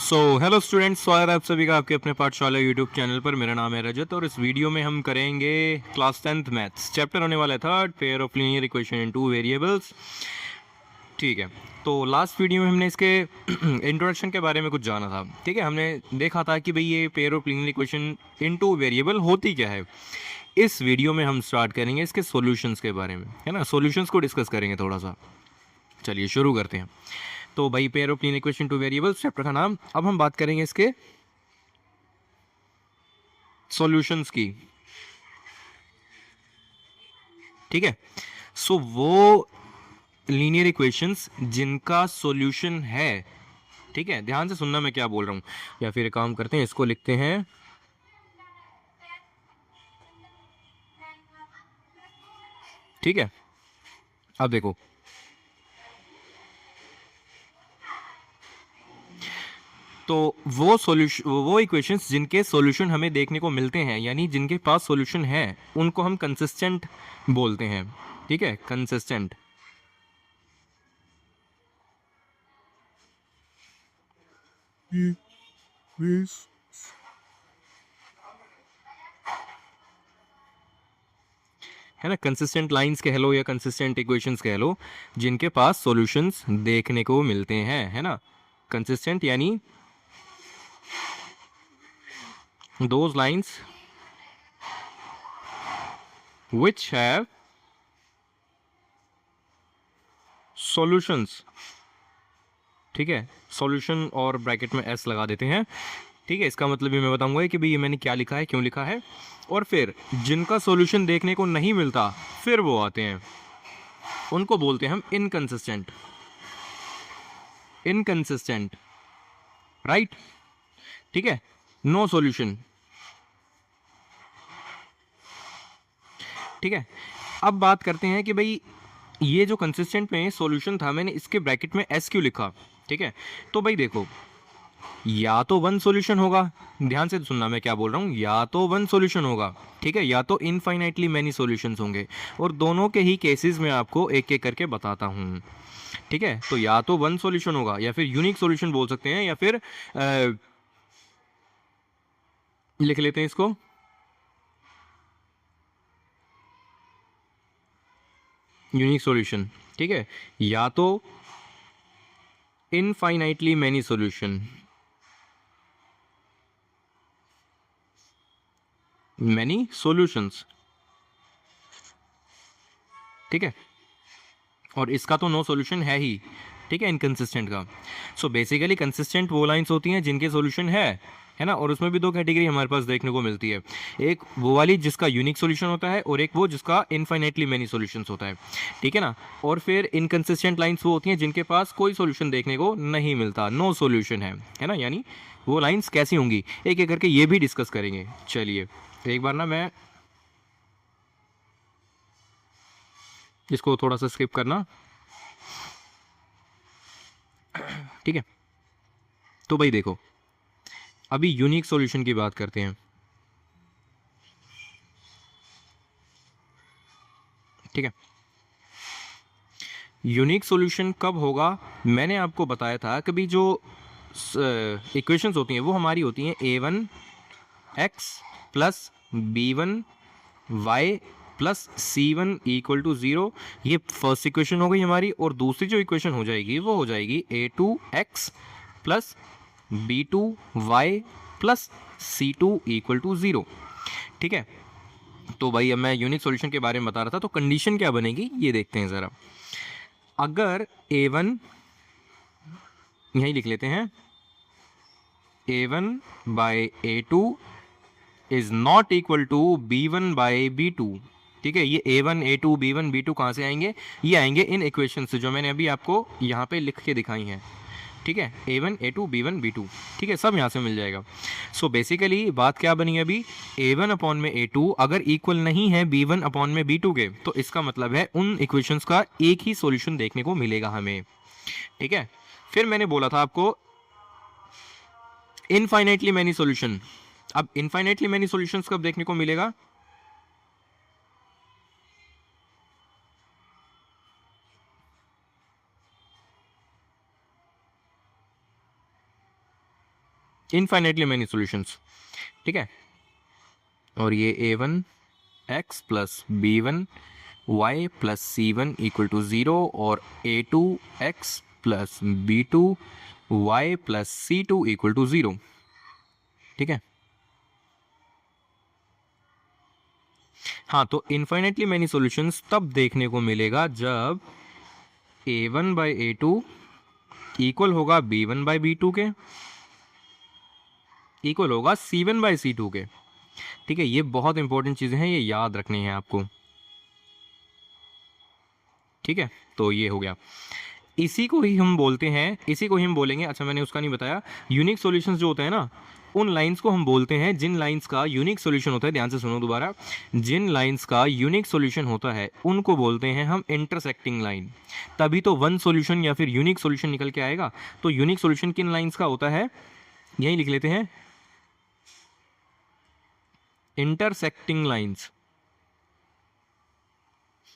So hello students, स्वागत है आप सभी का आपके अपने पाठशाला यूट्यूब चैनल पर। मेरा नाम है रजत और इस वीडियो में हम करेंगे क्लास 10th मैथ्स। चैप्टर होने वाला है third, pair of linear equation in two variables. ठीक है, तो लास्ट वीडियो में हमने इसके इंट्रोडक्शन के बारे में कुछ जाना था। ठीक है, हमने देखा था कि भाई ये pair of linear equation in two variable होती क्या है। इस वीडियो में हम स्टार्ट करेंगे इसके सॉल्यूशंस के बारे में, है ना। सॉल्यूशंस को डिस्कस करेंगे थोड़ा सा। चलिए शुरू करते हैं। तो भाई pair of linear equation two variables chapter का नाम। अब हम बात करेंगे इसके सॉल्यूशंस की। ठीक है, सो वो लीनियर इक्वेशंस जिनका सॉल्यूशन है। ठीक है, ध्यान से सुनना मैं क्या बोल रहा हूं। या फिर एक काम करते हैं, इसको लिखते हैं। ठीक है, अब देखो, तो वो इक्वेशंस जिनके सॉल्यूशन हमें देखने को मिलते हैं, यानी जिनके पास सॉल्यूशन है, उनको हम कंसिस्टेंट बोलते हैं। ठीक है, कंसिस्टेंट। है ना, कंसिस्टेंट लाइंस कह लो या कंसिस्टेंट इक्वेशंस कह लो, जिनके पास सॉल्यूशंस देखने को मिलते हैं, है ना। कंसिस्टेंट यानी those lines which have solutions। ठीक है, सॉल्यूशन और ब्रैकेट में एस लगा देते हैं। ठीक है, इसका मतलब भी मैं बताऊंगा कि भाई ये मैंने क्या लिखा है, क्यों लिखा है। और फिर जिनका सॉल्यूशन देखने को नहीं मिलता, फिर वो आते हैं, उनको बोलते हैं हम इनकंसिस्टेंट। Inconsistent, right. ठीक है, नो सॉल्यूशन। ठीक है, अब बात करते हैं कि भाई ये जो कंसिस्टेंट में सॉल्यूशन था, मैंने इसके ब्रैकेट में एस क्यों लिखा। ठीक है, तो भाई देखो, या तो वन सॉल्यूशन होगा। ध्यान से सुनना मैं क्या बोल रहा हूं, या तो वन सॉल्यूशन होगा, ठीक है, या तो इनफाइनाइटली मैनी सॉल्यूशंस होंगे। और दोनों के ही केसेस में आपको एक एक करके बताता हूं। ठीक है, तो या तो वन सॉल्यूशन होगा, या फिर यूनिक सॉल्यूशन बोल सकते हैं, या फिर लिख लेते हैं इसको यूनिक सॉल्यूशन। ठीक है, या तो infinitely many solution, many solutions. ठीक है, और इसका तो नो सॉल्यूशन है ही। ठीक है, इनकंसिस्टेंट का। सो बेसिकली कंसिस्टेंट वो लाइंस होती हैं जिनके सॉल्यूशन है ना। और उसमें भी दो कैटेगरी हमारे पास देखने को मिलती है। एक वो वाली जिसका यूनिक सॉल्यूशन होता है, और एक वो जिसका इनफाइनाइटली मेनी सॉल्यूशंस होता है। ठीक है ना। और फिर इनकंसिस्टेंट लाइंस वो होती हैं जिनके पास कोई सॉल्यूशन देखने को नहीं मिलता, नो सॉल्यूशन है ना। यानी वो लाइंस कैसी होंगी, एक एक करके ये भी डिस्कस करेंगे। चलिए एक बार ना मैं इसको थोड़ा सा स्किप करना। ठीक है, तो भाई देखो, अभी यूनिक सॉल्यूशन की बात करते हैं। ठीक है, यूनिक सॉल्यूशन कब होगा, मैंने आपको बताया था कि भी जो इक्वेशंस होती हैं वो हमारी होती हैं a1x plus b1y plus c1 equal to 0। ये फर्स्ट इक्वेशन हो गई हमारी, और दूसरी जो इक्वेशन हो जाएगी वो हो जाएगी a2x plus b2y plus c2 equal to 0। ठीक है, तो भाई अब मैं यूनिक सॉल्यूशन के बारे में बता रहा था, तो कंडीशन क्या बनेगी ये देखते हैं ज़रा। अगर a1, यहीं लिख लेते हैं, a1 by a2 is not equal to b1 by b2। ठीक है, ये a1 a2 b1 b2 कहाँ से आएंगे, ये आएंगे इन इक्वेशन से जो मैंने अभी आपको यहाँ पे लिख के दिखाई हैं। ठीक है, a1 a2 b1 b2। ठीक है, सब यहाँ से मिल जाएगा। सो बेसिकली बात क्या बनी अभी, a1 अपॉन में a2 अगर इक्वल नहीं है b1 अपॉन में b2 के, तो इसका मतलब है उन इक्वेशंस का एक ही सॉल्यूशन देखने को मिलेगा हमें। ठीक है, फिर मैंने बोला था आपको इनफाइनाइटली मैनी सॉल्यूशन। अब इनफाइनाइटली मैनी सॉल्यूशंस कब देखने को मिलेगा, इनफाइनाइटली मैनी सॉल्यूशंस, ठीक है। और ये a1 x plus b1 y plus c1 equal to 0 और a2 x plus b2 y plus c2 equal to 0, ठीक है। हाँ, तो इनफाइनाइटली मैनी सॉल्यूशंस तब देखने को मिलेगा जब a1 बाई a2 इक्वल होगा b1 बाई b2 के, इक्वल होगा c1 बाई c2 के, ठीक है। ये बहुत इंपॉर्टेंट चीज़ें हैं, ये याद रखनी है आपको, ठीक है। तो ये हो गया, इसी को ही हम बोलते हैं, इसी को ही हम बोलेंगे, अच्छा मैंने उसका नहीं बताया, यूनिक सॉल्यूशंस जो होते हैं ना, उन लाइंस को हम बोलते हैं, जिन लाइंस का यूनिक सॉल्यूशन होता है, ध्यान से सुनो दोबारा, जिन लाइंस का यूनिक सॉल्यूशन होता है उनको बोलते हैं हम इंटरसेक्टिंग लाइन। तभी तो वन सॉल्यूशन या फिर यूनिक सॉल्यूशन निकल के आएगा। तो यूनिक सॉल्यूशन किन लाइंस का होता है, यही लिख लेते हैं, इंटरसेक्टिंग लाइंस।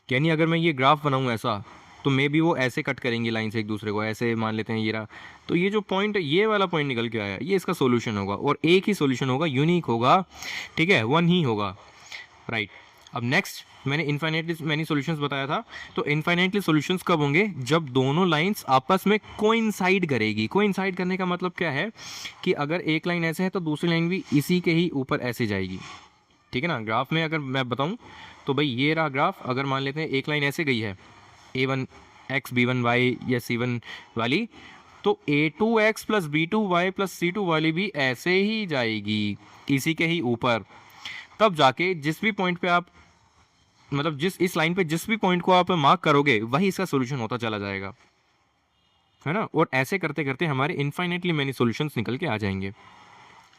यानी अगर मैं ये ग्राफ बनाऊं ऐसा, तो मे बी वो ऐसे कट करेंगे लाइन से एक दूसरे को, ऐसे मान लेते हैं ये रहा, तो ये जो पॉइंट, ये वाला पॉइंट निकल के आया, ये इसका सॉल्यूशन होगा, और एक ही सॉल्यूशन होगा, यूनिक होगा, ठीक है, वन ही होगा, राइट। अब नेक्स्ट मैंने इनफाइनाइटली मैनी सॉल्यूशंस बताया था, तो इनफाइनाइटली सॉल्यूशंस कब होंगे, जब दोनों लाइंस आपस में कोइंसाइड करेगी। कोइंसाइड करने का मतलब क्या है कि अगर एक लाइन ऐसे है तो दूसरी लाइन भी इसी के ही ऊपर ऐसे जाएगी, ठीक है ना। ग्राफ में अगर मैं बताऊं तो भाई ये रहा ग्राफ, अगर मान लेते हैं एक लाइन ऐसे गई है, a1 x b1 y या c1 वाली, तो a2 x plus b2 y plus c2 वाली भी ऐसे ही जाएगी, इसी के ही ऊपर। तब जाके जिस भी पॉइंट पे आप, मतलब जिस इस लाइन पे जिस भी पॉइंट को आप मार्क करोगे वही इसका सोल्यूशन होता चला जाएगा, है ना। और ऐसे करते करते हमारे इनफाइनाइटली मैनी सॉल्यूशंस निकल के आ जाएंगे।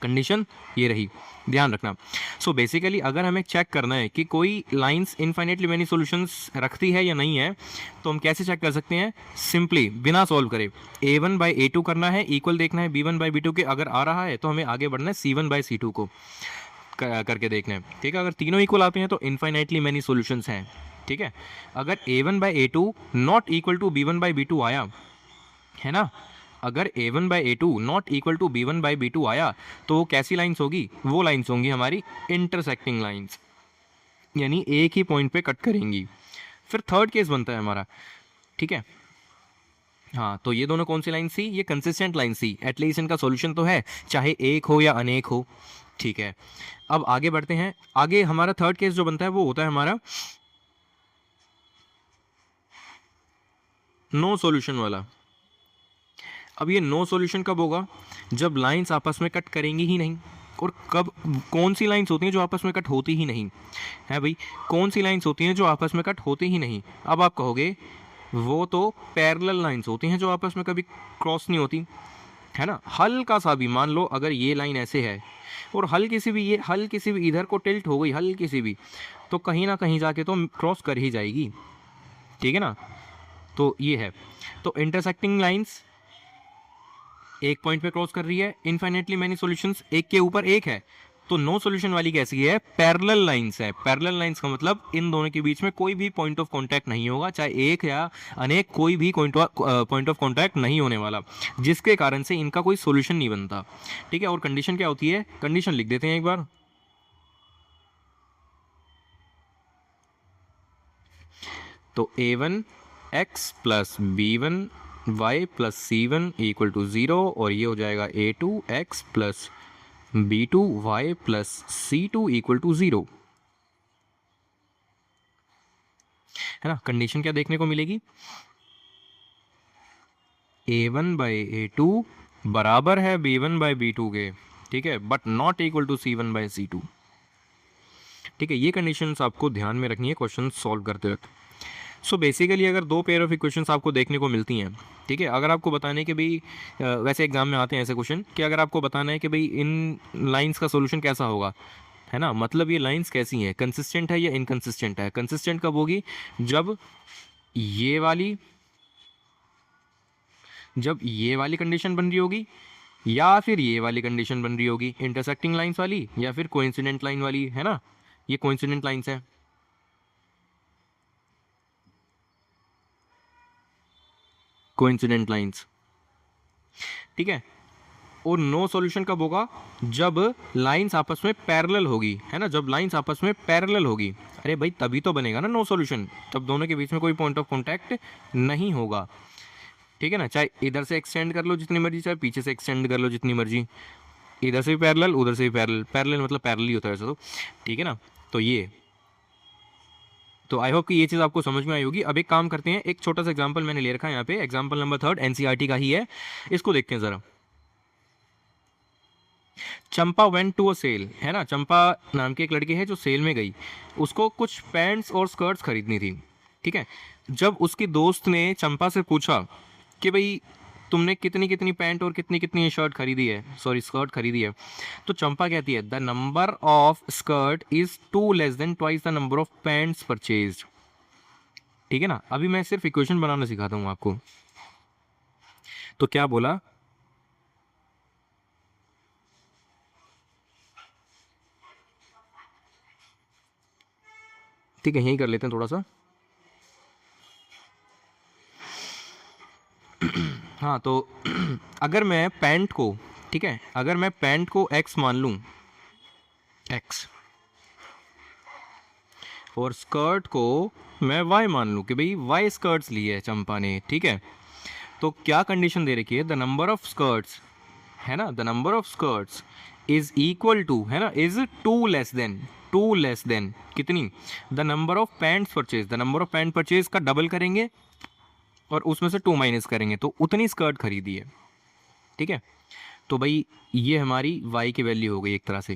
कंडीशन ये रही, ध्यान रखना। सो बेसिकली अगर हमें चेक करना है कि कोई लाइंस इनफाइनाइटली मैनी सॉल्यूशंस रखती है या नहीं है, तो हम कैसे चेक कर सकते हैं, सिंपली बिना सॉल्व करे a1 बाई a2 करना है, इक्वल देखना है b1 बाई b2 के, अगर आ रहा है तो हमें आगे बढ़ना है c1 बाई c2 को करके देखना है, ठीक है। अगर तीनों इक्वल आते हैं तो इनफाइनाइटली मैनी सॉल्यूशंस हैं, ठीक है। अगर a1 by a2 not equal to b1 by b2 आया, है ना, अगर a1 by a2 not equal to b1 by b2 आया, तो वो कैसी लाइंस होगी, वो लाइंस होंगी हमारी इंटरसेक्टिंग लाइंस, यानी एक ही पॉइंट पे कट करेंगी। फिर थर्ड केस बनता है हमारा, ठीक है। हाँ, तो ये दोनों कौन सी लाइन थी, ये कंसिस्टेंट लाइन थी, एटलीस्ट इनका सॉल्यूशन तो है, चाहे एक हो या अनेक हो, ठीक है। अब आगे बढ़ते हैं, आगे हमारा थर्ड केस जो बनता है वो होता है हमारा नो सॉल्यूशन वाला। अब ये नो सॉल्यूशन कब होगा, जब लाइंस आपस में कट करेंगी ही नहीं। और कब, कौन सी लाइंस होती हैं जो आपस में कट होती ही नहीं है भाई, कौन सी लाइंस होती हैं जो आपस में कट होती ही नहीं। अब आप कहोगे वो तो पैरेलल लाइंस होती हैं जो आपस में कभी क्रॉस नहीं होती, है ना। हल्का सा भी मान लो अगर ये लाइन ऐसे है और हल्की सी भी, ये हल्की सी भी इधर को टिल्ट हो गई, हल्की सी भी, तो कहीं ना कहीं जाके तो क्रॉस कर ही जाएगी, ठीक है ना। तो ये है, तो इंटरसेक्टिंग लाइंस एक पॉइंट पे क्रॉस कर रही है, इनफाइनाइटली मैनी सॉल्यूशंस एक के ऊपर एक है, तो नो सॉल्यूशन वाली कैसी है, पैरेलल लाइंस है। पैरेलल लाइंस का मतलब इन दोनों के बीच में कोई भी पॉइंट ऑफ कांटेक्ट नहीं होगा, चाहे एक या अनेक, कोई भी पॉइंट ऑफ कांटेक्ट नहीं होने वाला, जिसके कारण से इनका कोई सॉल्यूशन नहीं बनता, ठीक है। और कंडीशन क्या होती है, कंडीशन लिख देते हैं एक बार, तो a1 x plus b1 y plus c1 equal to 0, और ये हो जाएगा a2 x plus b2 y plus c2 equal to 0, है ना। कंडीशन क्या देखने को मिलेगी, a1 बाई a2 बराबर है b1 बाई b2 के, ठीक है, but not equal to c1 by c2, ठीक है। ये कंडीशंस आपको ध्यान में रखनी है क्वेश्चन सॉल्व करते वक्त। सो बेसिकली अगर दो पेयर ऑफ इक्वेशंस आपको देखने को मिलती हैं, ठीक है, अगर आपको बताने के भाई, वैसे एग्जाम में आते हैं ऐसे क्वेश्चन कि अगर आपको बताना है कि भाई इन लाइंस का सॉल्यूशन कैसा होगा, है ना, मतलब ये लाइंस कैसी हैं, कंसिस्टेंट है या इनकंसिस्टेंट है। कंसिस्टेंट कब होगी, जब ये वाली जब ये वाली कंडीशन बन रही होगी, या फिर ये वाली कंडीशन बन रही होगी, इंटरसेक्टिंग लाइंस वाली या फिर कोइंसिडेंट लाइन वाली, है ना। ये कोइंसिडेंट लाइंस है, कोइंसिडेंट लाइंस, ठीक है। और नो सॉल्यूशन कब होगा? जब लाइंस आपस में पैरेलल होगी, है ना, जब लाइंस आपस में पैरेलल होगी। अरे भाई तभी तो बनेगा ना नो सॉल्यूशन, तब दोनों के बीच में कोई पॉइंट ऑफ कॉन्टैक्ट नहीं होगा, ठीक है ना। चाहे इधर से एक्सटेंड कर लो जितनी मर्जी, चाहे पीछे से एक्सटेंड कर लो जितनी मर्जी, इधर से भी पैरेलल उधर से भी पैरेलल, पैरेलल मतलब पैरेलल ही होता है वैसे तो, ठीक है ना। तो ये, तो आई होप कि ये चीज़ आपको समझ में आई होगी। अब एक काम करते हैं, एक छोटा सा एग्जांपल मैंने ले रखा है यहाँ पे, एग्जांपल नंबर 3 एनसीईआरटी का ही है, इसको देखते हैं ज़रा। चंपा वेंट टू अ सेल, है ना, चंपा नाम की एक लड़की है जो सेल में गई, उसको कुछ पैंट्स और स्कर्ट्स खरीदनी थी, ठीक है। जब उसकी दोस्त ने चंपा से पूछा कि भाई तुमने कितनी कितनी पैंट और कितनी कितनी शर्ट खरीदी है, सॉरी स्कर्ट खरीदी है, तो चंपा कहती है the number of skirt is 2 less then twice the number of pants purchased, ठीक है ना। अभी मैं सिर्फ इक्वेशन बनाना सिखाता हूँ आपको। तो क्या बोला, ठीक है यही कर लेते हैं थोड़ा सा। हाँ तो अगर मैं पैंट को, ठीक है, अगर मैं पैंट को x मान लूँ, x, और स्कर्ट को मैं y मान लूँ कि भाई y स्कर्ट्स ली है चंपा ने, ठीक है, तो क्या कंडीशन दे रखी है, द नंबर ऑफ स्कर्ट्स, है ना, the number of skirts is equal to, है ना, इज 2 लेस देन कितनी, the number of pants purchase, the number of pant purchase का डबल करेंगे और उसमें से 2 माइनस करेंगे तो उतनी स्कर्ट खरीदी है, ठीक है। तो भाई ये हमारी y की वैल्यू हो गई एक तरह से,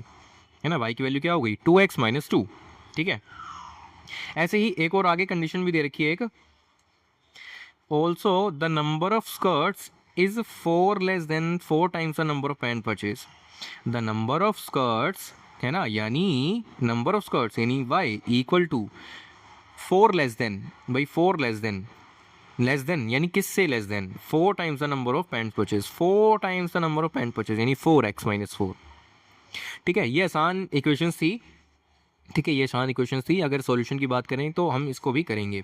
है ना, y की वैल्यू क्या हो गई 2x माइनस 2, ठीक है। ऐसे ही एक और आगे कंडीशन भी दे रखी है एक, also the number of skirts is 4 less than 4 times the number of pant purchase, the number of skirts, है ना, यानी नंबर ऑफ स्कर्ट्स यानी y equal to 4 less than, भाई 4 लेस देन यानी किससे less than, 4 times the number of pant purchase, 4 times the number of pant purchase यानी 4x minus 4, ठीक है। ये आसान इक्वेशंस थी, ठीक है, ये आसान इक्वेशंस थी। अगर सॉल्यूशन की बात करें तो हम इसको भी करेंगे,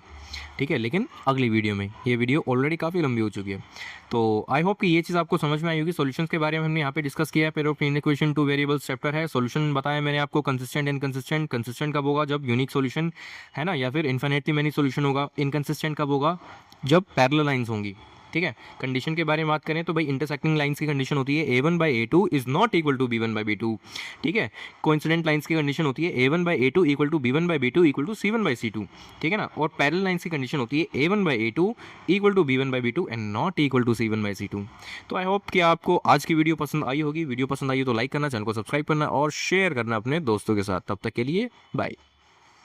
ठीक है, लेकिन अगली वीडियो में, ये वीडियो ऑलरेडी काफ़ी लंबी हो चुकी है। तो आई होप कि ये चीज़ आपको समझ में आई होगी। सॉल्यूशंस के बारे में हमने यहाँ पे डिस्कस किया है, pair of equation 2 variables chapter है। सॉल्यूशन बताया मैंने आपको, कंसिस्टेंट इनकंसिस्टेंट, कंसिस्टेंट कब होगा जब यूनिक सॉल्यूशन, है ना, या फिर इन्फिनिटली मेनी सॉल्यूशन होगा। इनकंसिस्टेंट कब होगा, जब पैरेलल लाइंस होंगी, ठीक है। कंडीशन के बारे में बात करें तो भाई इंटरसेक्टिंग लाइंस की कंडीशन होती है a1/a2 is not equal to b1/b2, ठीक है। कोइंसिडेंट लाइंस की कंडीशन होती है a1/a2 equal to b1/b2 equal to c1/c2, ठीक है ना। और पैरेलल लाइंस की कंडीशन होती है a1/a2 equal to b1/b2 and not equal to c1/c2। तो आई होप कि आपको आज की वीडियो पसंद आई होगी। वीडियो पसंद आई हो तो लाइक करना, चैनल को सब्सक्राइब करना और शेयर करना अपने दोस्तों के साथ। तब तक के लिए बाय।